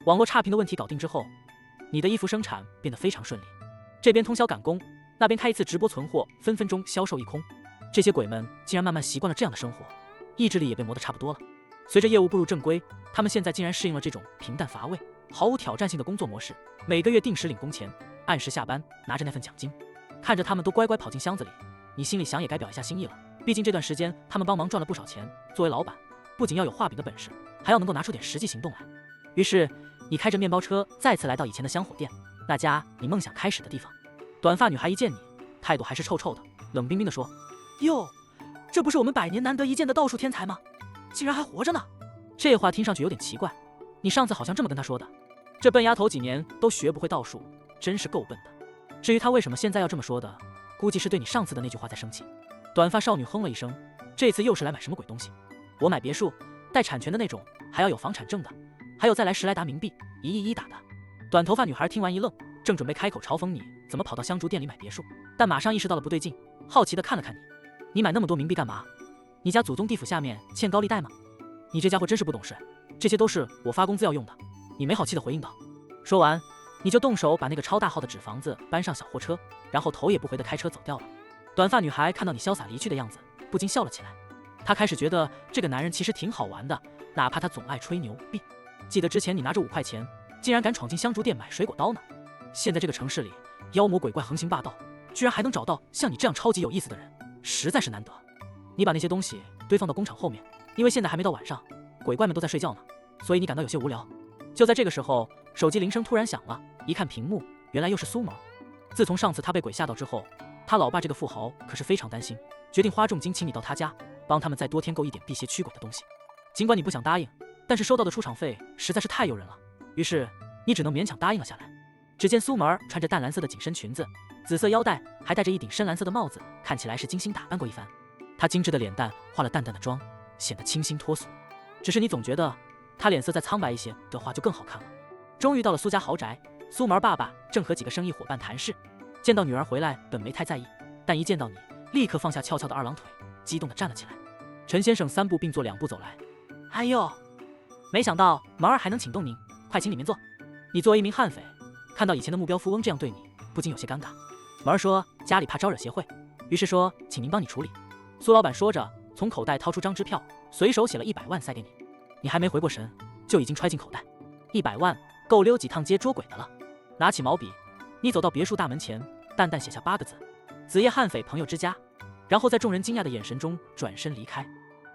网络差评的问题搞定之后，你的衣服生产变得非常顺利。这边通宵赶工，那边开一次直播存货，分分钟销售一空。这些鬼们竟然慢慢习惯了这样的生活，意志力也被磨得差不多了。随着业务步入正规，他们现在竟然适应了这种平淡乏味、毫无挑战性的工作模式。每个月定时领工钱，按时下班，拿着那份奖金。看着他们都乖乖跑进箱子里，你心里想也该表一下心意了。毕竟这段时间他们帮忙赚了不少钱，作为老板，不仅要有画饼的本事，还要能够拿出点实际行动来。于是你开着面包车再次来到以前的香火店，那家你梦想开始的地方。短发女孩一见你，态度还是臭臭的，冷冰冰地说：哟，这不是我们100年难得一见的道术天才吗？竟然还活着呢！这话听上去有点奇怪，你上次好像这么跟他说的。这笨丫头几年都学不会道术，真是够笨的。至于他为什么现在要这么说的，估计是对你上次的那句话在生气。短发少女哼了一声，这次又是来买什么鬼东西？我买别墅，带产权的那种，还要有房产证的，还有再来10来沓冥币，1亿1打的。短头发女孩听完一愣，正准备开口嘲讽你怎么跑到香烛店里买别墅，但马上意识到了不对劲，好奇地看了看你。你买那么多冥币干嘛？你家祖宗地府下面欠高利贷吗？你这家伙真是不懂事，这些都是我发工资要用的。你没好气地回应道。说完，你就动手把那个超大号的纸房子搬上小货车，然后头也不回地开车走掉了。短发女孩看到你潇洒离去的样子，不禁笑了起来。她开始觉得这个男人其实挺好玩的，哪怕他总爱吹牛逼。记得之前你拿着5块钱，竟然敢闯进香烛店买水果刀呢。现在这个城市里妖魔鬼怪横行霸道，居然还能找到像你这样超级有意思的人，实在是难得。你把那些东西堆放到工厂后面，因为现在还没到晚上，鬼怪们都在睡觉呢，所以你感到有些无聊。就在这个时候，手机铃声突然响了，一看屏幕，原来又是苏毛。自从上次他被鬼吓到之后，他老爸这个富豪可是非常担心，决定花重金请你到他家，帮他们再多添购一点辟邪驱鬼的东西。尽管你不想答应，但是收到的出场费实在是太诱人了，于是你只能勉强答应了下来。只见苏毛穿着淡蓝色的紧身裙子，紫色腰带，还戴着一顶深蓝色的帽子，看起来是精心打扮过一番。他精致的脸蛋化了淡淡的妆，显得清新脱俗。只是你总觉得他脸色再苍白一些的话就更好看了。终于到了苏家豪宅，苏毛爸爸正和几个生意伙伴谈事，见到女儿回来本没太在意，但一见到你，立刻放下翘翘的2郎腿，激动地站了起来。陈先生3步并作2步走来，哎呦，没想到毛儿还能请动您，快请里面坐。你作为一名悍匪，看到以前的目标富翁这样对你，不禁有些尴尬。毛儿说家里怕招惹协会，于是说请您帮你处理。苏老板说着，从口袋掏出张支票，随手写了100万塞给你。你还没回过神，就已经揣进口袋。100万够溜几趟街捉鬼的了。拿起毛笔，你走到别墅大门前，淡淡写下8个字：子夜悍匪朋友之家。然后在众人惊讶的眼神中转身离开。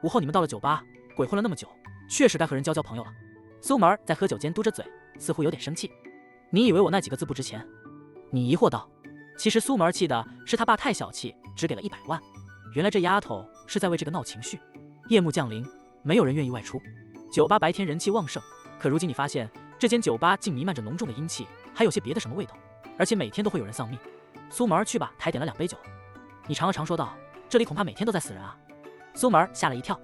午后你们到了酒吧，鬼混了那么久，确实该和人交交朋友了。苏毛在喝酒间嘟着嘴，似乎有点生气。你以为我那几个字不值钱？你疑惑道。其实苏毛气的是他爸太小气，只给了100万。原来这丫头是在为这个闹情绪。夜幕降临，没有人愿意外出。酒吧白天人气旺盛，可如今你发现这间酒吧竟弥漫着浓重的阴气，还有些别的什么味道，而且每天都会有人丧命。苏毛去吧，抬点了2杯酒。你尝了尝，说道：这里恐怕每天都在死人啊。苏毛吓了一跳。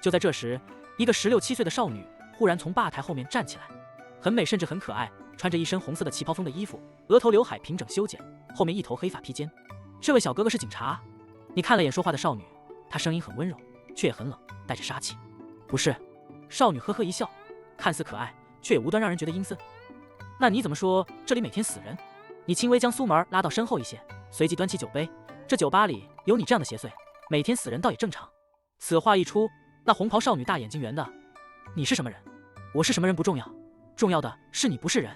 就在这时，一个16、17岁的少女忽然从吧台后面站起来，很美甚至很可爱，穿着一身红色的旗袍风的衣服，额头刘海平整修剪，后面一头黑发披肩。这位小哥哥是警察。你看了眼说话的少女，她声音很温柔，却也很冷，带着杀气。不是。少女呵呵一笑，看似可爱，却也无端让人觉得阴森。那你怎么说这里每天死人？你轻微将苏毛拉到身后一些，随即端起酒杯。这酒吧里有你这样的邪祟，每天死人倒也正常。此话一出，那红袍少女大眼睛圆的，你是什么人？我是什么人不重要，重要的是你不是人。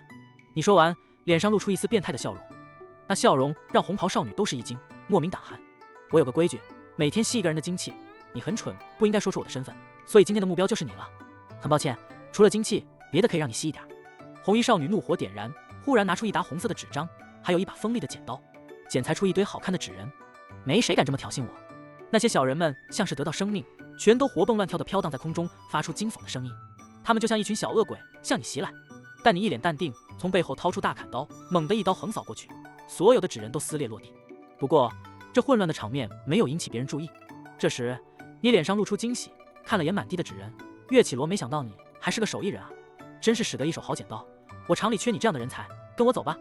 你说完，脸上露出一丝变态的笑容，那笑容让红袍少女都是一惊，莫名胆寒。我有个规矩，每天吸一个人的精气。你很蠢，不应该说出我的身份，所以今天的目标就是你了。很抱歉，除了精气，别的可以让你吸一点。红衣少女怒火点燃，忽然拿出一沓红色的纸张，还有一把锋利的剪刀，剪裁出一堆好看的纸人。没谁敢这么挑衅我。那些小人们像是得到生命，全都活蹦乱跳地飘荡在空中，发出惊悚的声音。他们就像一群小恶鬼向你袭来，但你一脸淡定，从背后掏出大砍刀，猛地一刀横扫过去，所有的纸人都撕裂落地。不过这混乱的场面没有引起别人注意。这时你脸上露出惊喜，看了眼满地的纸人。岳绮罗，没想到你还是个手艺人啊，真是使得一手好剪刀。我厂里缺你这样的人才，跟我走吧。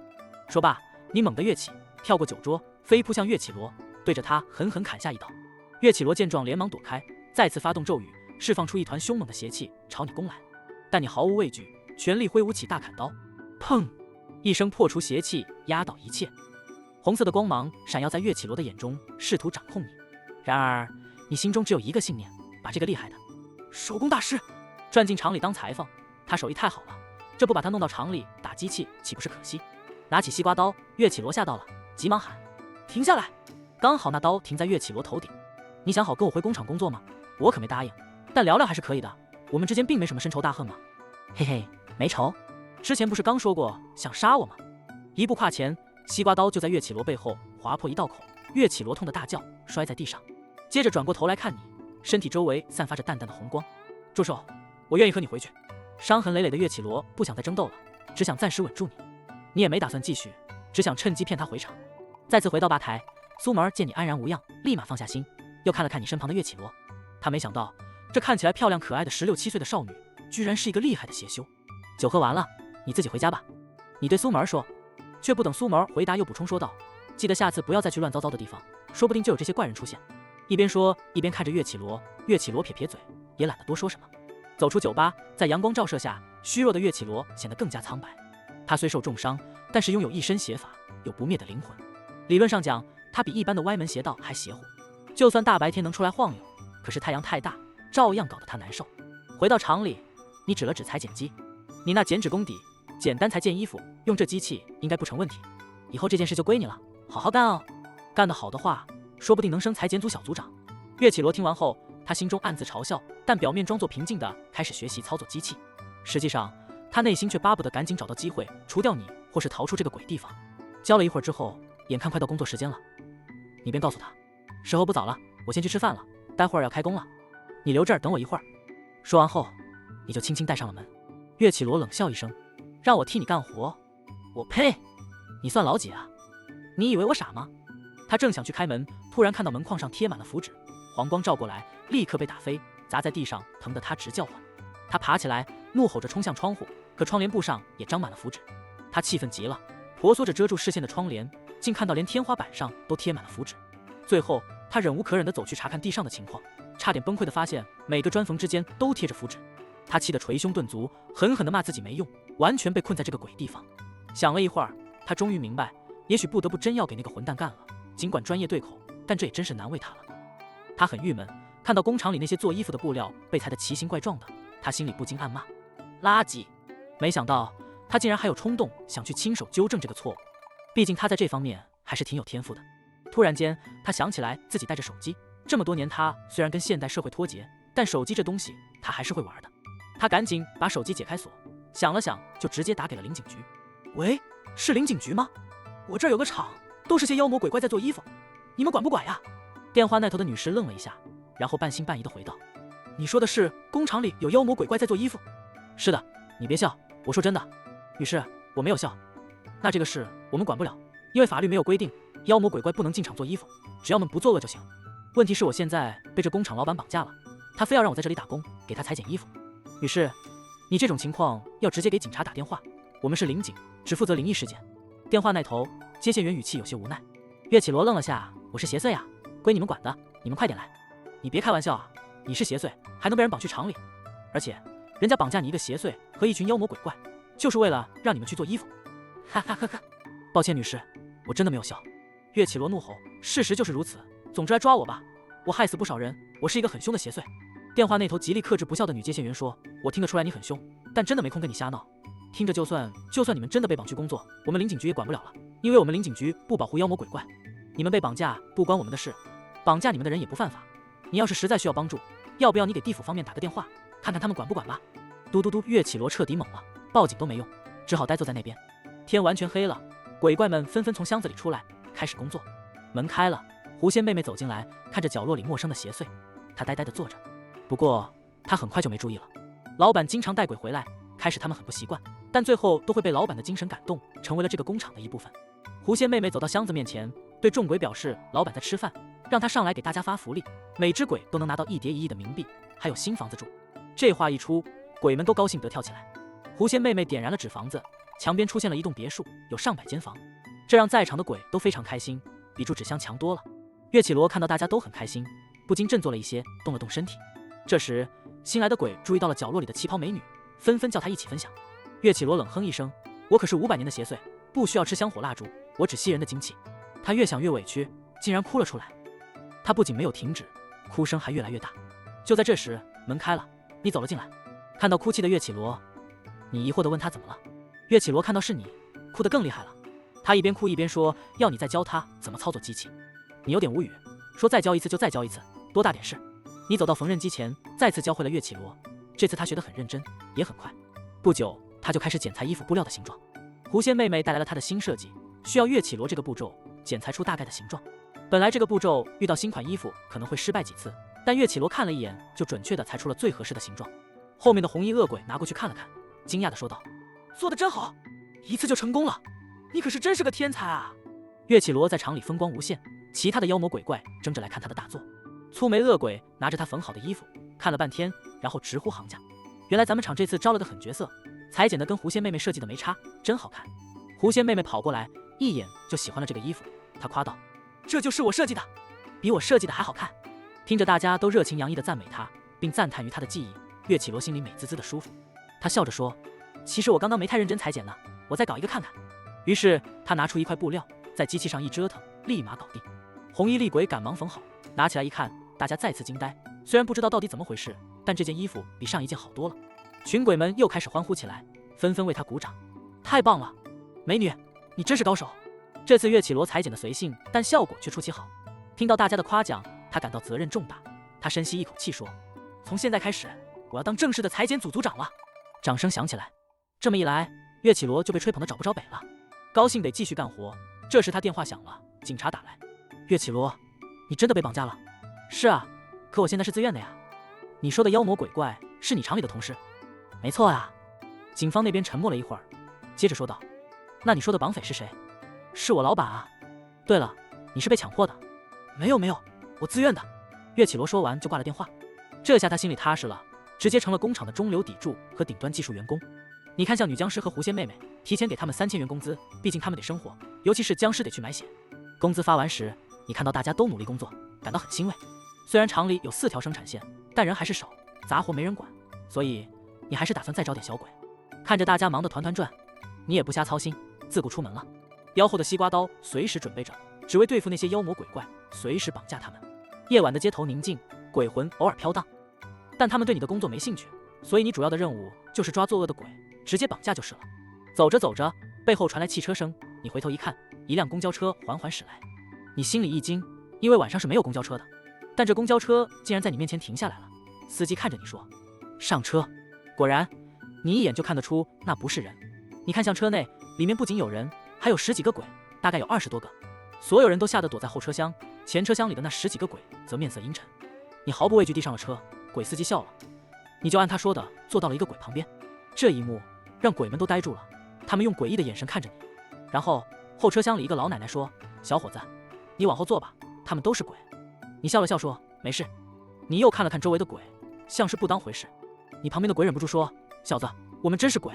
说罢，你猛地跃起，跳过酒桌，飞扑向岳绮罗，对着他狠狠砍下一刀。岳绮罗见状连忙躲开，再次发动咒语，释放出一团凶猛的邪气朝你攻来。但你毫无畏惧，全力挥舞起大砍刀，砰！一声破除邪气，压倒一切。红色的光芒闪耀在岳绮罗的眼中，试图掌控你。然而，你心中只有一个信念：把这个厉害的手工大师转进厂里当裁缝。他手艺太好了，这不把他弄到厂里打机器，岂不是可惜？拿起西瓜刀，岳绮罗吓到了，急忙喊：“停下来！”刚好那刀停在岳绮罗头顶。你想好跟我回工厂工作吗？我可没答应，但聊聊还是可以的。我们之间并没什么深仇大恨嘛。嘿嘿，没仇。之前不是刚说过想杀我吗？一步跨前，西瓜刀就在岳绮罗背后划破一道口。岳绮罗痛得大叫，摔在地上。接着转过头来看你，身体周围散发着淡淡的红光。住手！我愿意和你回去。伤痕累累的岳绮罗不想再争斗了，只想暂时稳住你。你也没打算继续，只想趁机骗他回场。再次回到吧台，苏门见你安然无恙，立马放下心，又看了看你身旁的岳绮罗。他没想到，这看起来漂亮可爱的16、17岁的少女，居然是一个厉害的邪修。酒喝完了，你自己回家吧。你对苏门说，却不等苏门回答，又补充说道：“记得下次不要再去乱糟糟的地方，说不定就有这些怪人出现。”一边说一边看着岳绮罗。岳绮罗撇撇嘴，也懒得多说什么。走出酒吧，在阳光照射下，虚弱的岳绮罗显得更加苍白。他虽受重伤，但是拥有一身邪法，有不灭的灵魂。理论上讲，他比一般的歪门邪道还邪乎。就算大白天能出来晃悠，可是太阳太大，照样搞得他难受。回到厂里，你指了指裁剪机，你那剪纸功底，简单裁件衣服，用这机器应该不成问题。以后这件事就归你了，好好干哦。干得好的话，说不定能升裁剪组小组长。岳绮罗听完后，他心中暗自嘲笑，但表面装作平静地开始学习操作机器。实际上，他内心却巴不得赶紧找到机会除掉你，或是逃出这个鬼地方。教了一会儿之后，眼看快到工作时间了，你便告诉他，时候不早了，我先去吃饭了，待会儿要开工了，你留这儿等我一会儿。说完后，你就轻轻带上了门。岳绮罗冷笑一声，让我替你干活？我呸！你算老几啊？你以为我傻吗？他正想去开门，突然看到门框上贴满了符纸，黄光照过来，立刻被打飞，砸在地上，疼得他直叫唤。他爬起来，怒吼着冲向窗户，可窗帘布上也张满了符纸。他气愤极了，婆娑着遮住视线的窗帘，竟看到连天花板上都贴满了符纸。最后，他忍无可忍地走去查看地上的情况，差点崩溃地发现每个砖缝之间都贴着符纸。他气得捶胸顿足，狠狠地骂自己没用，完全被困在这个鬼地方。想了一会儿，他终于明白，也许不得不真要给那个混蛋干了。尽管专业对口，但这也真是难为他了。他很郁闷，看到工厂里那些做衣服的布料被裁得奇形怪状的，他心里不禁暗骂：垃圾！没想到他竟然还有冲动想去亲手纠正这个错误，毕竟他在这方面还是挺有天赋的。突然间，他想起来自己带着手机，这么多年他虽然跟现代社会脱节，但手机这东西他还是会玩的。他赶紧把手机解开锁，想了想，就直接打给了林警局。喂，是林警局吗？我这儿有个厂，都是些妖魔鬼怪在做衣服，你们管不管呀？电话那头的女士愣了一下，然后半信半疑地回道：你说的是工厂里有妖魔鬼怪在做衣服？是的，你别笑，我说真的。女士，我没有笑。那这个事我们管不了，因为法律没有规定妖魔鬼怪不能进厂做衣服，只要们不作恶就行。问题是我现在被这工厂老板绑架了，他非要让我在这里打工，给他裁剪衣服。女士，你这种情况要直接给警察打电话，我们是灵警，只负责灵异事件。电话那头接线员语气有些无奈。岳绮罗愣了下，我是邪祟啊，归你们管的，你们快点来。你别开玩笑啊，你是邪祟还能被人绑去厂里？而且人家绑架你一个邪祟和一群妖魔鬼怪，就是为了让你们去做衣服。哈哈哈哈！抱歉女士，我真的没有笑。岳绮罗怒吼，事实就是如此，总之来抓我吧，我害死不少人，我是一个很凶的邪祟。电话那头极力克制不笑的女接线员说，我听得出来你很凶，但真的没空跟你瞎闹。听着就算你们真的被绑去工作，我们林警局也管不了了，因为我们林警局不保护妖魔鬼怪。你们被绑架不关我们的事，绑架你们的人也不犯法。你要是实在需要帮助，要不要你给地府方面打个电话，看看他们管不管吧。嘟嘟嘟，岳绮罗彻底懵了，报警都没用，只好呆坐在那边。天完全黑了，鬼怪们纷纷从箱子里出来，开始工作。门开了，狐仙妹妹走进来，看着角落里陌生的邪祟，她呆呆地坐着。不过她很快就没注意了，老板经常带鬼回来，开始他们很不习惯，但最后都会被老板的精神感动，成为了这个工厂的一部分。狐仙妹妹走到箱子面前，对众鬼表示老板在吃饭，让他上来给大家发福利，每只鬼都能拿到1叠1亿的冥币，还有新房子住。这话一出，鬼们都高兴得跳起来。狐仙妹妹点燃了纸房子，墙边出现了一栋别墅，有上百间房，这让在场的鬼都非常开心，比住纸箱强多了。岳绮罗看到大家都很开心，不禁振作了一些，动了动身体。这时新来的鬼注意到了角落里的旗袍美女，纷纷叫她一起分享。岳绮罗冷哼一声：“我可是500年的邪祟，不需要吃香火蜡烛，我只吸人的精气。”他越想越委屈，竟然哭了出来。他不仅没有停止，哭声还越来越大。就在这时，门开了，你走了进来。看到哭泣的岳绮罗，你疑惑地问他怎么了。岳绮罗看到是你，哭得更厉害了。他一边哭一边说要你再教他怎么操作机器。你有点无语，说再教一次就再教一次，多大点事。你走到缝纫机前，再次教会了岳绮罗。这次他学得很认真，也很快。不久，他就开始剪裁衣服布料的形状。狐仙妹妹带来了她的新设计，需要岳绮罗这个步骤剪裁出大概的形状。本来这个步骤遇到新款衣服可能会失败几次，但岳绮罗看了一眼就准确地裁出了最合适的形状。后面的红衣恶鬼拿过去看了看，惊讶地说道：“做得真好，一次就成功了，你可是真是个天才啊！”岳绮罗在厂里风光无限，其他的妖魔鬼怪争着来看他的大作。粗眉恶鬼拿着他缝好的衣服看了半天，然后直呼行家：“原来咱们厂这次招了个狠角色，裁剪的跟狐仙妹妹设计的没差，真好看。”狐仙妹妹跑过来，一眼就喜欢了这个衣服，她夸道：“这就是我设计的，比我设计的还好看。”听着大家都热情洋溢地赞美她，并赞叹于她的技艺，岳绮罗心里美滋滋的舒服。她笑着说：“其实我刚刚没太认真裁剪呢，我再搞一个看看。”于是她拿出一块布料，在机器上一折腾，立马搞定。红衣厉鬼赶忙缝好，拿起来一看，大家再次惊呆。虽然不知道到底怎么回事，但这件衣服比上一件好多了。群鬼们又开始欢呼起来，纷纷为他鼓掌。太棒了，美女，你真是高手！这次岳绮罗裁剪的随性，但效果却出奇好。听到大家的夸奖，他感到责任重大。他深吸一口气说：“从现在开始，我要当正式的裁剪组组长了。”掌声响起来。这么一来，岳绮罗就被吹捧得找不着北了。高兴得继续干活。这时他电话响了，警察打来：“岳绮罗，你真的被绑架了？”“是啊，可我现在是自愿的呀。”“你说的妖魔鬼怪是你厂里的同事？”“没错啊。”警方那边沉默了一会儿，接着说道：“那你说的绑匪是谁？”“是我老板啊。”“对了，你是被强迫的？”“没有，我自愿的。”岳绮罗说完就挂了电话。这下他心里踏实了，直接成了工厂的中流砥柱和顶端技术员工。你看，像女僵尸和狐仙妹妹，提前给他们3000元工资，毕竟他们得生活，尤其是僵尸得去买血。工资发完时，你看到大家都努力工作，感到很欣慰。虽然厂里有4条生产线，但人还是少，杂活没人管，所以你还是打算再找点小鬼。看着大家忙得团团转，你也不瞎操心，自顾出门了。腰后的西瓜刀随时准备着，只为对付那些妖魔鬼怪，随时绑架他们。夜晚的街头宁静，鬼魂偶尔飘荡，但他们对你的工作没兴趣，所以你主要的任务就是抓作恶的鬼，直接绑架就是了。走着走着，背后传来汽车声，你回头一看，一辆公交车缓缓驶来。你心里一惊，因为晚上是没有公交车的，但这公交车竟然在你面前停下来了。司机看着你说：“上车。”果然，你一眼就看得出那不是人。你看向车内，里面不仅有人，还有10几个鬼，大概有20多个。所有人都吓得躲在后车厢，前车厢里的那10几个鬼则面色阴沉。你毫不畏惧地上了车，鬼司机笑了，你就按他说的坐到了一个鬼旁边。这一幕让鬼们都呆住了，他们用诡异的眼神看着你。然后后车厢里一个老奶奶说：“小伙子，你往后坐吧，他们都是鬼。”你笑了笑说：“没事。”你又看了看周围的鬼，像是不当回事。你旁边的鬼忍不住说：“小子，我们真是鬼，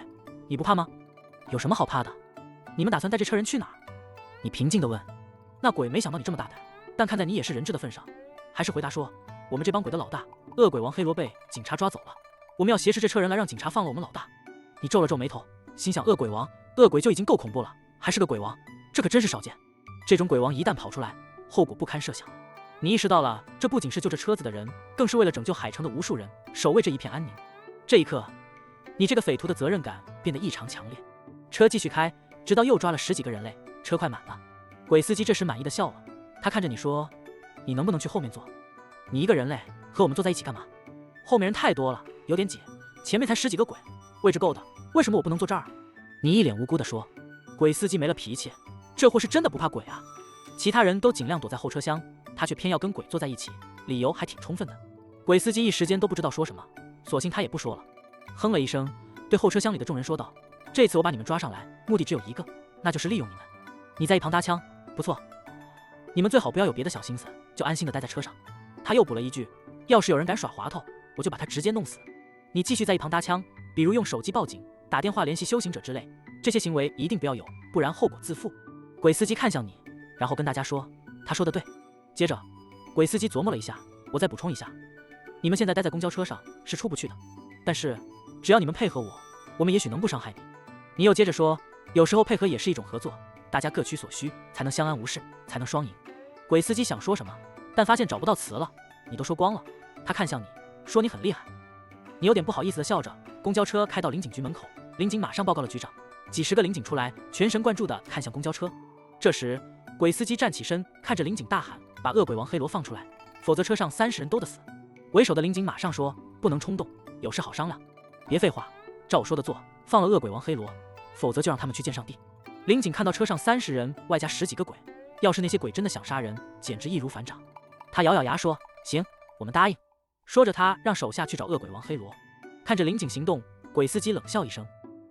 你不怕吗？”“有什么好怕的？你们打算带这车人去哪儿？”你平静地问。那鬼没想到你这么大胆，但看在你也是人质的份上，还是回答说：“我们这帮鬼的老大恶鬼王黑罗被警察抓走了，我们要挟持这车人来让警察放了我们老大。”你皱了皱眉头，心想：恶鬼王，恶鬼就已经够恐怖了，还是个鬼王，这可真是少见。这种鬼王一旦跑出来，后果不堪设想。你意识到了，这不仅是救这车子的人，更是为了拯救海城的无数人，守卫这一片安宁。这一刻，你这个匪徒的责任感变得异常强烈。车继续开，直到又抓了10几个人类，车快满了。鬼司机这时满意的笑了，他看着你说：“你能不能去后面坐？你一个人类和我们坐在一起干嘛？后面人太多了，有点挤，前面才10几个鬼，位置够的，为什么我不能坐这儿？”你一脸无辜地说。鬼司机没了脾气，这货是真的不怕鬼啊。其他人都尽量躲在后车厢，他却偏要跟鬼坐在一起，理由还挺充分的。鬼司机一时间都不知道说什么，索性他也不说了，哼了一声，对后车厢里的众人说道：“这次我把你们抓上来，目的只有一个，那就是利用你们。你在一旁搭腔，不错，你们最好不要有别的小心思，就安心的待在车上。”他又补了一句：“要是有人敢耍滑头，我就把他直接弄死。”你继续在一旁搭腔，比如用手机报警、打电话联系修行者之类，这些行为一定不要有，不然后果自负。鬼司机看向你，然后跟大家说：“他说的对。”接着，鬼司机琢磨了一下：“我再补充一下，你们现在待在公交车上是出不去的，但是只要你们配合我，我们也许能不伤害你。”你又接着说，有时候配合也是一种合作，大家各取所需，才能相安无事，才能双赢。鬼司机想说什么，但发现找不到词了。你都说光了。他看向你，说你很厉害。你有点不好意思的笑着。公交车开到林警局门口，林警马上报告了局长。几十个林警出来，全神贯注地看向公交车。这时，鬼司机站起身，看着林警大喊：“把恶鬼王黑罗放出来，否则车上30人都得死！”为首的林警马上说：“不能冲动，有事好商量。别废话，照我说的做，放了恶鬼王黑罗，否则就让他们去见上帝。”林警看到车上30人，外加10几个鬼，要是那些鬼真的想杀人，简直易如反掌。他咬咬牙说：“行，我们答应。”说着，他让手下去找恶鬼王黑罗。看着林警行动，鬼司机冷笑一声。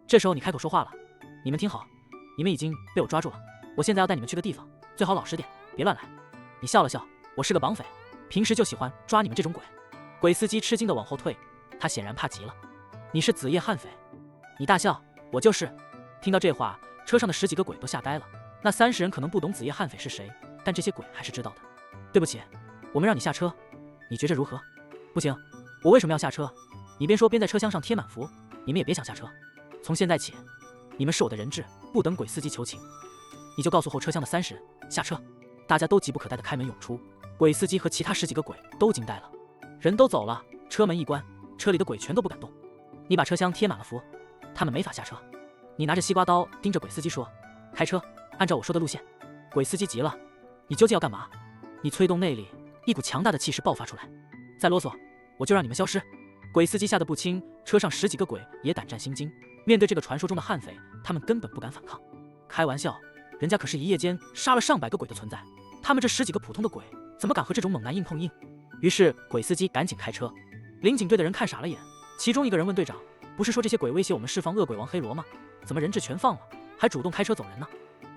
这时候你开口说话了：“你们听好，你们已经被我抓住了，我现在要带你们去个地方，最好老实点，别乱来。”你笑了笑：“我是个绑匪，平时就喜欢抓你们这种鬼。”鬼司机吃惊地往后退，他显然怕极了。你是子夜悍匪？你大笑：“我就是。”听到这话，车上的10几个鬼都吓呆了。那30人可能不懂子夜悍匪是谁，但这些鬼还是知道的。对不起，我们让你下车，你觉着如何？不行，我为什么要下车？你边说边在车厢上贴满符，你们也别想下车。从现在起，你们是我的人质，不等鬼司机求情，你就告诉后车厢的30人下车。大家都急不可待地开门涌出，鬼司机和其他10几个鬼都惊呆了。人都走了，车门一关，车里的鬼全都不敢动。你把车厢贴满了符，他们没法下车。你拿着西瓜刀盯着鬼司机说：“开车，按照我说的路线。”鬼司机急了：“你究竟要干嘛？”你催动内力，一股强大的气势爆发出来。再啰嗦，我就让你们消失。鬼司机吓得不轻，车上10几个鬼也胆战心惊。面对这个传说中的悍匪，他们根本不敢反抗。开玩笑，人家可是一夜间杀了上百个鬼的存在，他们这10几个普通的鬼，怎么敢和这种猛男硬碰硬？于是鬼司机赶紧开车。林警队的人看傻了眼，其中一个人问队长：“不是说这些鬼威胁我们释放恶鬼王黑罗吗？怎么人质全放了，还主动开车走人呢？”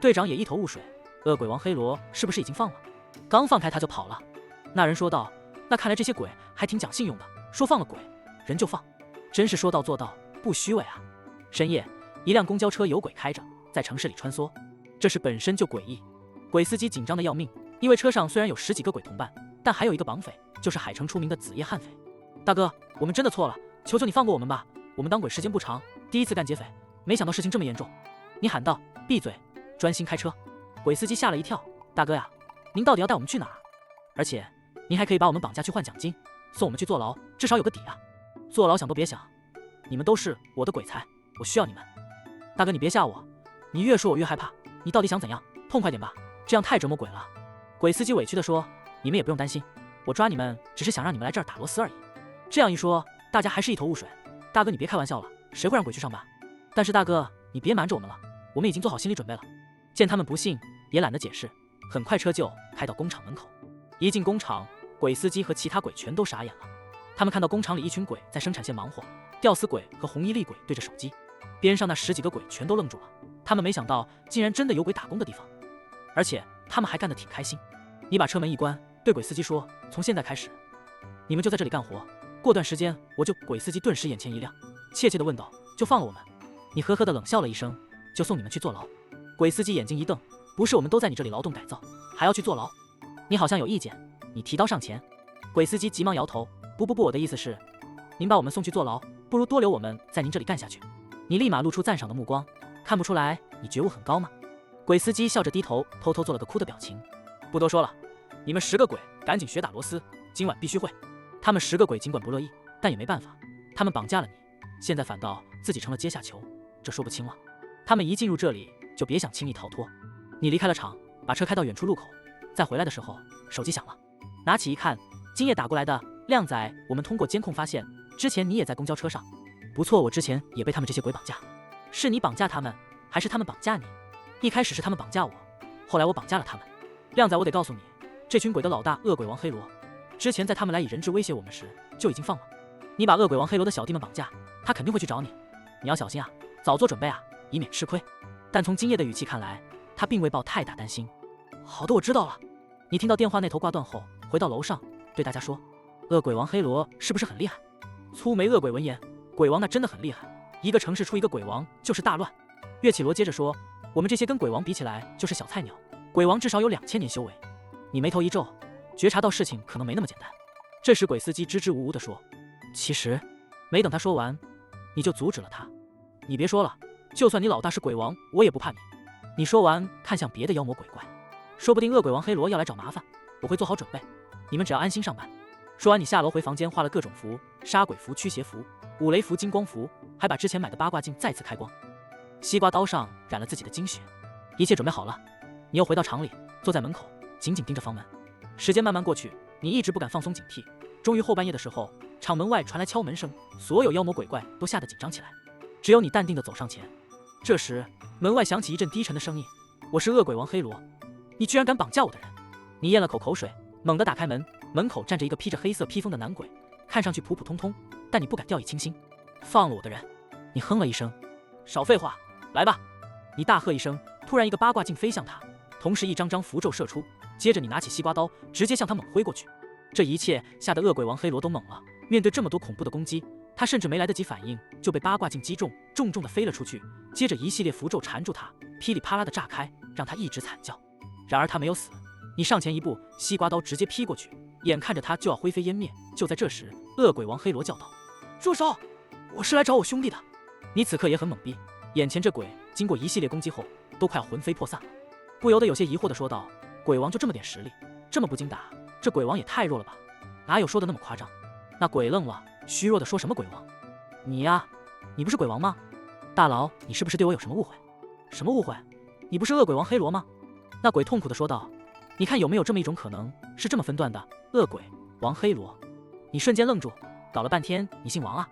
队长也一头雾水，恶鬼王黑罗是不是已经放了？刚放开他就跑了。那人说道：“那看来这些鬼还挺讲信用的，说放了鬼人就放，真是说到做到，不虚伪啊。”深夜，一辆公交车有鬼开着，在城市里穿梭，这事本身就诡异。鬼司机紧张的要命，因为车上虽然有10几个鬼同伴，但还有一个绑匪，就是海城出名的子夜悍匪。大哥，我们真的错了，求求你放过我们吧，我们当鬼时间不长，第一次干劫匪，没想到事情这么严重。你喊道：“闭嘴，专心开车。”鬼司机吓了一跳：“大哥呀，您到底要带我们去哪儿？而且您还可以把我们绑架去换奖金，送我们去坐牢，至少有个底啊！坐牢想都别想，你们都是我的鬼才，我需要你们。”大哥，你别吓我，你越说我越害怕，你到底想怎样？痛快点吧，这样太折磨鬼了。鬼司机委屈地说：“你们也不用担心，我抓你们只是想让你们来这儿打螺丝而已。”这样一说，大家还是一头雾水。大哥，你别开玩笑了，谁会让鬼去上班？但是大哥，你别瞒着我们了，我们已经做好心理准备了。见他们不信，也懒得解释。很快车就开到工厂门口。一进工厂，鬼司机和其他鬼全都傻眼了。他们看到工厂里一群鬼在生产线忙活，吊死鬼和红衣厉鬼对着手机，边上那10几个鬼全都愣住了。他们没想到竟然真的有鬼打工的地方，而且他们还干得挺开心。你把车门一关，对鬼司机说：“从现在开始，你们就在这里干活，过段时间我就……”鬼司机顿时眼前一亮，怯怯地问道：“就放了我们？”你呵呵地冷笑了一声：“就送你们去坐牢。”鬼司机眼睛一瞪：“不是我们都在你这里劳动改造，还要去坐牢？你好像有意见。”你提刀上前。鬼司机急忙摇头：“不，我的意思是，您把我们送去坐牢，不如多留我们在您这里干下去。”你立马露出赞赏的目光：“看不出来你觉悟很高吗？”鬼司机笑着低头，偷偷做了个哭的表情。不多说了，你们10个鬼赶紧学打螺丝，今晚必须会。他们10个鬼尽管不乐意，但也没办法，他们绑架了你，现在反倒自己成了阶下囚，这说不清了。他们一进入这里，就别想轻易逃脱。你离开了厂，把车开到远处路口，再回来的时候，手机响了，拿起一看，今夜打过来的。靓仔，我们通过监控发现，之前你也在公交车上。不错，我之前也被他们这些鬼绑架。是你绑架他们，还是他们绑架你？一开始是他们绑架我，后来我绑架了他们。靓仔，我得告诉你，这群鬼的老大恶鬼王黑罗，之前在他们来以人质威胁我们时，就已经放了。你把恶鬼王黑罗的小弟们绑架，他肯定会去找你，你要小心啊，早做准备啊，以免吃亏。但从今夜的语气看来，他并未抱太大担心。好的，我知道了。你听到电话那头挂断后，回到楼上，对大家说：“恶鬼王黑罗是不是很厉害？”粗眉恶鬼闻言，鬼王那真的很厉害，一个城市出一个鬼王就是大乱。岳绮罗接着说：“我们这些跟鬼王比起来就是小菜鸟，鬼王至少有2000年修为。”你眉头一皱，觉察到事情可能没那么简单。这时鬼司机支支吾吾地说：“其实……”没等他说完，你就阻止了他：“你别说了，就算你老大是鬼王，我也不怕你。你说完，看向别的妖魔鬼怪，说不定恶鬼王黑罗要来找麻烦，我会做好准备，你们只要安心上班。说完，你下楼回房间，画了各种符：杀鬼符、驱邪符、五雷符、金光符，还把之前买的八卦镜再次开光。西瓜刀上染了自己的精血，一切准备好了，你又回到厂里，坐在门口，紧紧盯着房门。时间慢慢过去，你一直不敢放松警惕。终于后半夜的时候，厂门外传来敲门声，所有妖魔鬼怪都吓得紧张起来，只有你淡定地走上前。这时，门外响起一阵低沉的声音：“我是恶鬼王黑罗，你居然敢绑架我的人！”你咽了口口水，猛地打开门，门口站着一个披着黑色披风的男鬼，看上去普普通通，但你不敢掉以轻心。放了我的人！你哼了一声，少废话，来吧！你大喝一声，突然一个八卦镜飞向他，同时一张张符咒射出，接着你拿起西瓜刀，直接向他猛挥过去。这一切吓得恶鬼王黑罗都懵了，面对这么多恐怖的攻击，他甚至没来得及反应，就被八卦镜击中，重重的飞了出去。接着一系列符咒缠住他，噼里啪啦的炸开，让他一直惨叫。然而他没有死，你上前一步，西瓜刀直接劈过去，眼看着他就要灰飞烟灭。就在这时，恶鬼王黑罗叫道：“住手！我是来找我兄弟的。”你此刻也很懵逼，眼前这鬼经过一系列攻击后，都快要魂飞魄散了，不由得有些疑惑的说道：“鬼王就这么点实力，这么不经打，这鬼王也太弱了吧？哪有说的那么夸张？”那鬼愣了，虚弱的说：“什么鬼王？你呀，你不是鬼王吗？大佬，你是不是对我有什么误会？”“什么误会？你不是恶鬼王黑罗吗？”那鬼痛苦的说道：“你看有没有这么一种可能，是这么分段的：恶鬼王黑罗。”你瞬间愣住，搞了半天你姓王啊？